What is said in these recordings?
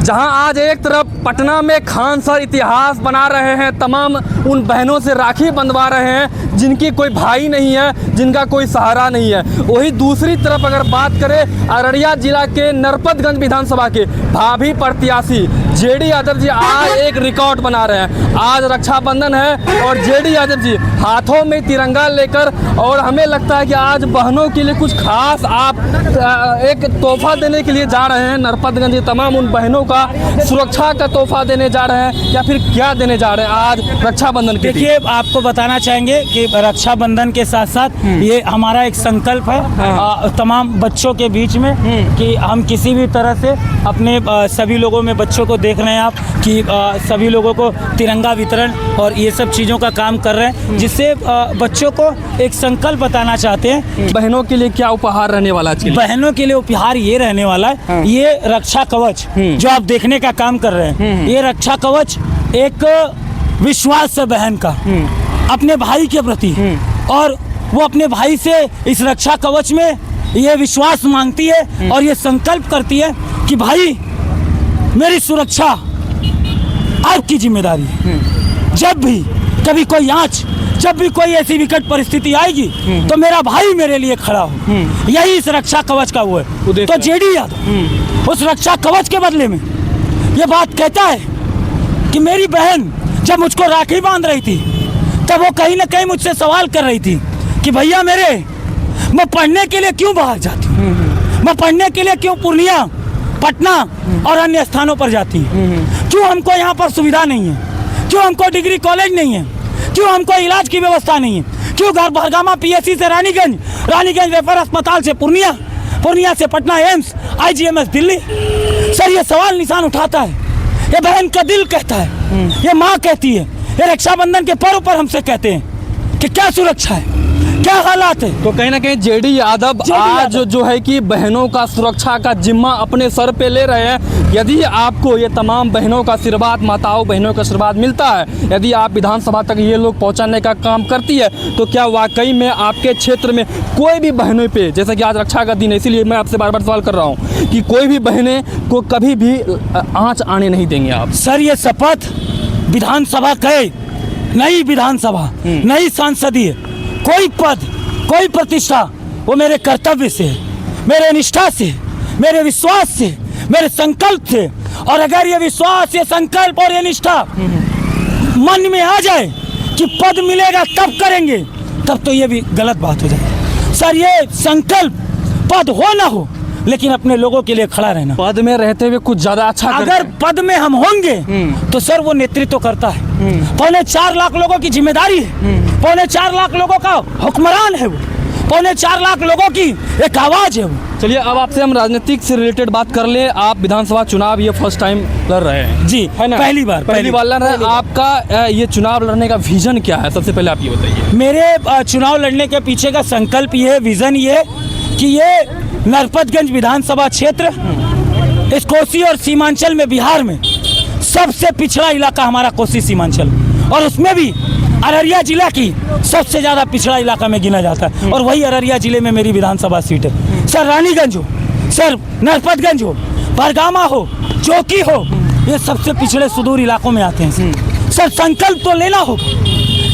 जहां आज एक तरफ पटना में खान सर इतिहास बना रहे हैं, तमाम उन बहनों से राखी बंधवा रहे हैं जिनकी कोई भाई नहीं है, जिनका कोई सहारा नहीं है। वही दूसरी तरफ अगर बात करें अररिया जिला के नरपतगंज विधानसभा के भावी प्रत्याशी जेडी यादव जी आज एक रिकॉर्ड बना रहे हैं। आज रक्षाबंधन है और जेडी यादव जी हाथों में तिरंगा लेकर, और हमें लगता है कि आज बहनों के लिए कुछ खास आप एक तोहफा देने के लिए जा रहे हैं। नरपतगंज के तमाम उन बहनों का सुरक्षा का तोहफा देने जा रहे हैं या फिर क्या देने जा रहे हैं आज रक्षाबंधन के? देखिए, आपको बताना चाहेंगे कि रक्षाबंधन के साथ साथ ये हमारा एक संकल्प है तमाम बच्चों के बीच में कि हम किसी भी तरह से अपने सभी लोगों में, बच्चों को देख रहे हैं आप कि सभी लोगों को तिरंगा वितरण और ये सब चीज़ों का काम कर रहे हैं, जिससे बच्चों को एक संकल्प बताना चाहते हैं। बहनों के लिए क्या उपहार रहने वाला है? बहनों के लिए उपहार ये रहने वाला है, ये रक्षा कवच जो आप देखने का काम कर रहे हैं, ये रक्षा कवच एक विश्वास है बहन का अपने भाई के प्रति, और वो अपने भाई से इस रक्षा कवच में ये विश्वास मांगती है और ये संकल्प करती है कि भाई मेरी सुरक्षा आपकी जिम्मेदारी है। जब भी कभी कोई आंच, जब भी कोई ऐसी विकट परिस्थिति आएगी तो मेरा भाई मेरे लिए खड़ा हो। यही इस रक्षा कवच का वो है। तो जेडी यादव उस रक्षा कवच के बदले में ये बात कहता है कि मेरी बहन जब मुझको राखी बांध रही थी तब वो कहीं ना कहीं मुझसे सवाल कर रही थी कि भैया मेरे, मैं पढ़ने के लिए क्यों बाहर जाती हूँ, मैं पढ़ने के लिए क्यों पूर्णिया, पटना और अन्य स्थानों पर जाती है, क्यों हमको यहाँ पर सुविधा नहीं है, क्यों हमको डिग्री कॉलेज नहीं है, क्यों हमको इलाज की व्यवस्था नहीं है, क्यों घर भरगामा पीएससी से रानीगंज, रानीगंज रेफर अस्पताल से पूर्णिया, पूर्णिया से Patna AIIMS, IGMS Delhi. Sir ये सवाल निशान उठाता है, ये बहन का दिल कहता है, ये माँ कहती है, ये रक्षाबंधन के पर्व पर हमसे कहते हैं कि क्या सुरक्षा है, क्या हालात है। तो कहीं ना कहीं जेडी यादव आज जो है कि बहनों का सुरक्षा का जिम्मा अपने सर पे ले रहे हैं। यदि आपको ये तमाम बहनों का आशीर्वाद, माताओं बहनों का आशीर्वाद मिलता है, यदि आप विधानसभा तक ये लोग पहुंचाने का काम करती है, तो क्या वाकई में आपके क्षेत्र में कोई भी बहनों पे, जैसे कि आज रक्षा का दिन है इसीलिए मैं आपसे बार बार सवाल कर रहा हूँ कि कोई भी बहनें को कभी भी आँच आने नहीं देंगे आप? सर ये शपथ विधानसभा कहे, नई विधानसभा, नई सांसदीय, कोई पद, कोई प्रतिष्ठा, वो मेरे कर्तव्य से, मेरे निष्ठा से, मेरे विश्वास से, मेरे संकल्प से। और अगर ये विश्वास, ये संकल्प और ये निष्ठा मन में आ जाए कि पद मिलेगा तब करेंगे, तब तो ये भी गलत बात हो जाए। सर ये संकल्प, पद हो ना हो, लेकिन अपने लोगों के लिए खड़ा रहना। पद में रहते हुए कुछ ज्यादा अच्छा अगर पद में हम होंगे तो सर वो नेतृत्व करता है। 4.25 लाख लोगों की जिम्मेदारी है, 4.25 लाख लोगों का हुक्मरान है वो, 4.25 लाख लोगों की एक आवाज है वो। चलिए अब आपसे हम राजनीतिक से रिलेटेड बात कर ले। आप विधानसभा चुनाव ये फर्स्ट टाइम लड़ रहे हैं? जी है ना, पहली बार लड़ रहे हैं। आपका ये चुनाव लड़ने का विजन क्या है? सबसे पहले आप ये बताइए। मेरे चुनाव लड़ने के पीछे का संकल्प ये है, विजन ये है कि ये नरपतगंज विधानसभा क्षेत्र इस कोसी और सीमांचल में, बिहार में सबसे पिछड़ा इलाका हमारा कोसी सीमांचल, और उसमें भी अररिया जिला की सबसे ज़्यादा पिछड़ा इलाका में गिना जाता है, और वही अररिया जिले में मेरी विधानसभा सीट है। सर रानीगंज हो, सर नरपतगंज हो, बरगामा हो, चौकी हो, ये सबसे पिछड़े सुदूर इलाकों में आते हैं। सर संकल्प तो लेना होगा,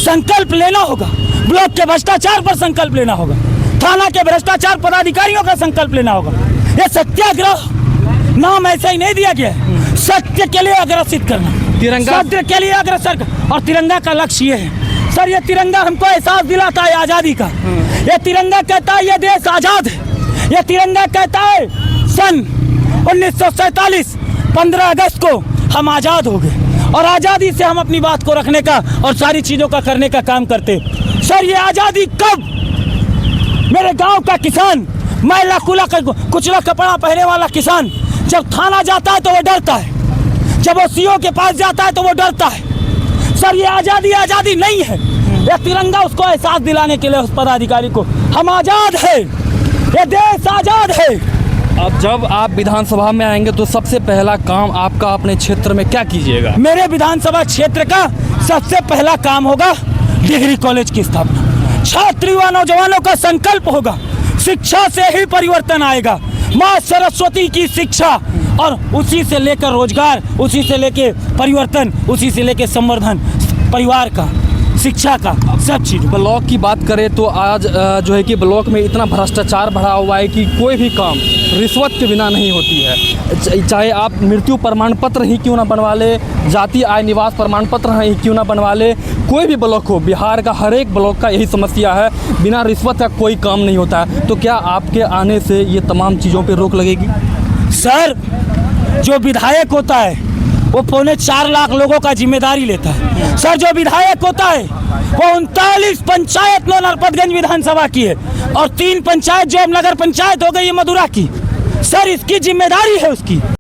संकल्प लेना होगा, ब्लॉक के भ्रष्टाचार पर संकल्प लेना होगा, थाना के भ्रष्टाचार पदाधिकारियों का संकल्प लेना होगा। ये सत्याग्रह नाम ऐसा ही नहीं दिया गया है, सत्य के लिए अग्रसित करना, तिरंगा सत्य के लिए अग्रसर। और तिरंगा का लक्ष्य ये है सर, ये तिरंगा हमको एहसास दिलाता है आज़ादी का। ये तिरंगा कहता है ये देश आज़ाद है। ये तिरंगा कहता है सन 1947 15 अगस्त को हम आज़ाद हो गए, और आज़ादी से हम अपनी बात को रखने का और सारी चीज़ों का करने का काम करते। सर ये आज़ादी कब, मेरे गांव का किसान, मैला कुचला कपड़ा पहने वाला किसान जब थाना जाता है तो वो डरता है, जब वो सीओ के पास जाता है तो वो डरता है। सर ये आज़ादी आज़ादी नहीं है, ये तिरंगा उसको एहसास दिलाने के लिए, उस पदाधिकारी को, हम आज़ाद है, ये देश आज़ाद है। अब जब आप विधानसभा में आएंगे तो सबसे पहला काम आपका अपने क्षेत्र में क्या कीजिएगा? मेरे विधानसभा क्षेत्र का सबसे पहला काम होगा डिग्री कॉलेज की स्थापना। छात्र युवा नौजवानों का संकल्प होगा, शिक्षा से ही परिवर्तन आएगा। माँ सरस्वती की शिक्षा और उसी से लेकर रोजगार, उसी से लेके परिवर्तन, उसी से लेके संवर्धन परिवार का, शिक्षा का, सब चीज़। ब्लॉक की बात करें तो आज जो है कि ब्लॉक में इतना भ्रष्टाचार बढ़ा हुआ है कि कोई भी काम रिश्वत के बिना नहीं होती है। चाहे आप मृत्यु प्रमाण पत्र ही क्यों ना बनवा ले, जाति आय निवास प्रमाण पत्र ही क्यों ना बनवा ले, कोई भी ब्लॉक हो, बिहार का हर एक ब्लॉक का यही समस्या है, बिना रिश्वत का कोई काम नहीं होता है। तो क्या आपके आने से ये तमाम चीज़ों पर रोक लगेगी? सर, जो विधायक होता है वो 4.25 लाख लोगों का जिम्मेदारी लेता है। सर, जो विधायक होता है वो 39 पंचायत नरपतगंज विधानसभा की है और 3 पंचायत जो अब नगर पंचायत हो गई है मधुरा की। सर, इसकी जिम्मेदारी है उसकी।